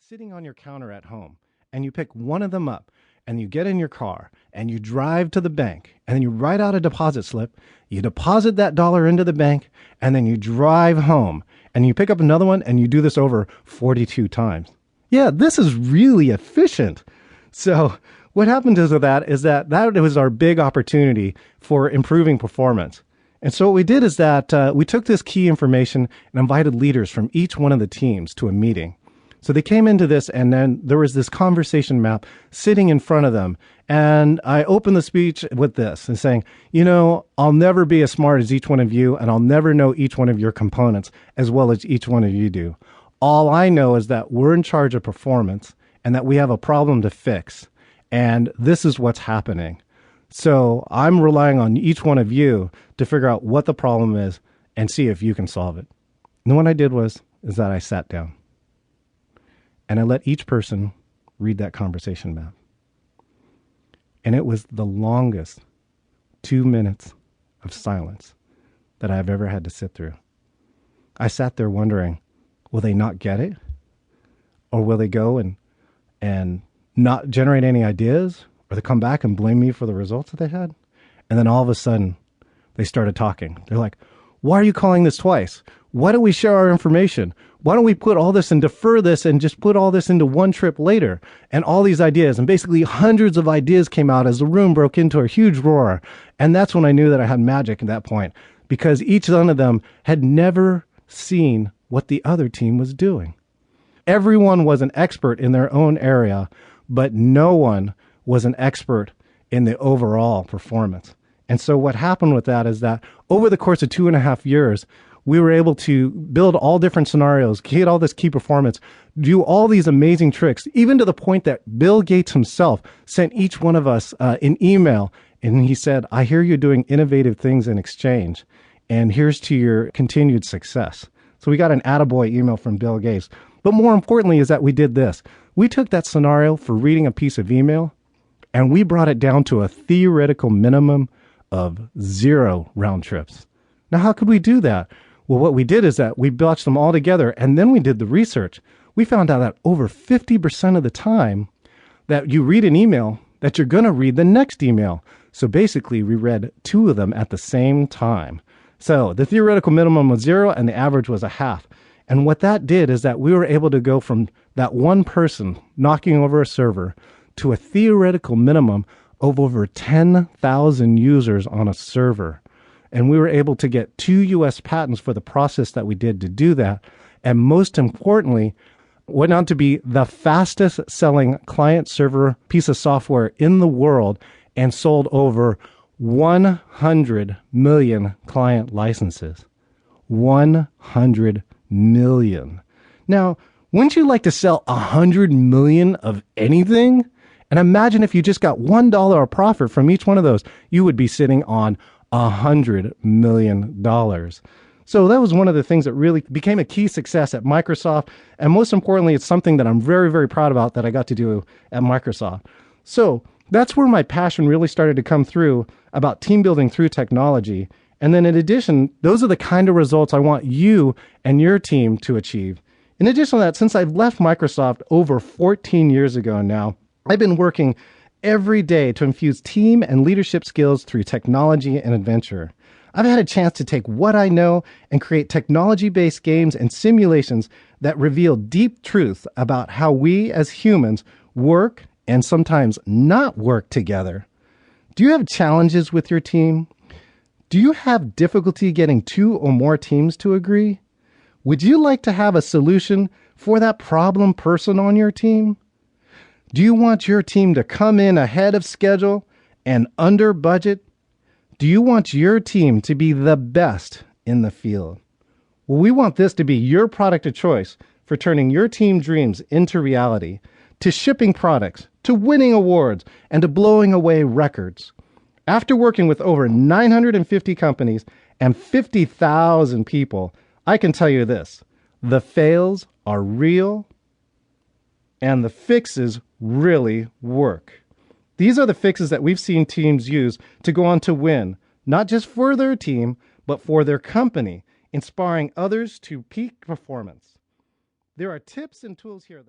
sitting on your counter at home and you pick one of them up and you get in your car and you drive to the bank and then you write out a deposit slip, you deposit that dollar into the bank, and then you drive home and you pick up another one and you do this over 42 times. Yeah, this is really efficient. So what happened is that was our big opportunity for improving performance. And so what we did is that we took this key information and invited leaders from each one of the teams to a meeting. So they came into this, and then there was this conversation map sitting in front of them. And I opened the speech with this and saying, I'll never be as smart as each one of you, and I'll never know each one of your components as well as each one of you do. All I know is that we're in charge of performance and that we have a problem to fix. And this is what's happening. So I'm relying on each one of you to figure out what the problem is and see if you can solve it. And what I did is that I sat down and I let each person read that conversation map. And it was the longest 2 minutes of silence that I've ever had to sit through. I sat there wondering, will they not get it? Or will they go and not generate any ideas? Or they come back and blame me for the results that they had? And then all of a sudden, they started talking. They're like, why are you calling this twice? Why don't we share our information? Why don't we put all this and defer this and just put all this into one trip later? And all these ideas, and basically hundreds of ideas came out as the room broke into a huge roar. And that's when I knew that I had magic at that point, because each one of them had never seen what the other team was doing. Everyone was an expert in their own area, but no one was an expert in the overall performance. And so what happened with that is that over the course of 2.5 years, we were able to build all different scenarios, get all this key performance, do all these amazing tricks, even to the point that Bill Gates himself sent each one of us an email. And he said, I hear you're doing innovative things in exchange, and here's to your continued success. So we got an attaboy email from Bill Gates. But more importantly is that we did this. We took that scenario for reading a piece of email, and we brought it down to a theoretical minimum of 0 round trips. Now, how could we do that? Well, what we did is that we batched them all together, and then we did the research. We found out that over 50% of the time that you read an email, that you're going to read the next email. So basically, we read 2 of them at the same time. So the theoretical minimum was 0, and the average was 1/2. And what that did is that we were able to go from that one person knocking over a server to a theoretical minimum of over 10,000 users on a server. And we were able to get 2 US patents for the process that we did to do that. And most importantly, went on to be the fastest selling client server piece of software in the world and sold over 100 million client licenses. 100 million. Now, wouldn't you like to sell 100 million of anything? And imagine if you just got $1 of profit from each one of those, you would be sitting on $100 million. So that was one of the things that really became a key success at Microsoft. And most importantly, it's something that I'm very, very proud about that I got to do at Microsoft. So that's where my passion really started to come through about team building through technology. And then in addition, those are the kind of results I want you and your team to achieve. In addition to that, since I've left Microsoft over 14 years ago now, I've been working every day to infuse team and leadership skills through technology and adventure. I've had a chance to take what I know and create technology-based games and simulations that reveal deep truth about how we as humans work and sometimes not work together. Do you have challenges with your team? Do you have difficulty getting 2 or more teams to agree? Would you like to have a solution for that problem person on your team? Do you want your team to come in ahead of schedule and under budget? Do you want your team to be the best in the field? Well, we want this to be your product of choice for turning your team dreams into reality, to shipping products, to winning awards, and to blowing away records. After working with over 950 companies and 50,000 people, I can tell you this: the fails are real and the fixes really work. These are the fixes that we've seen teams use to go on to win, not just for their team, but for their company, inspiring others to peak performance. There are tips and tools here that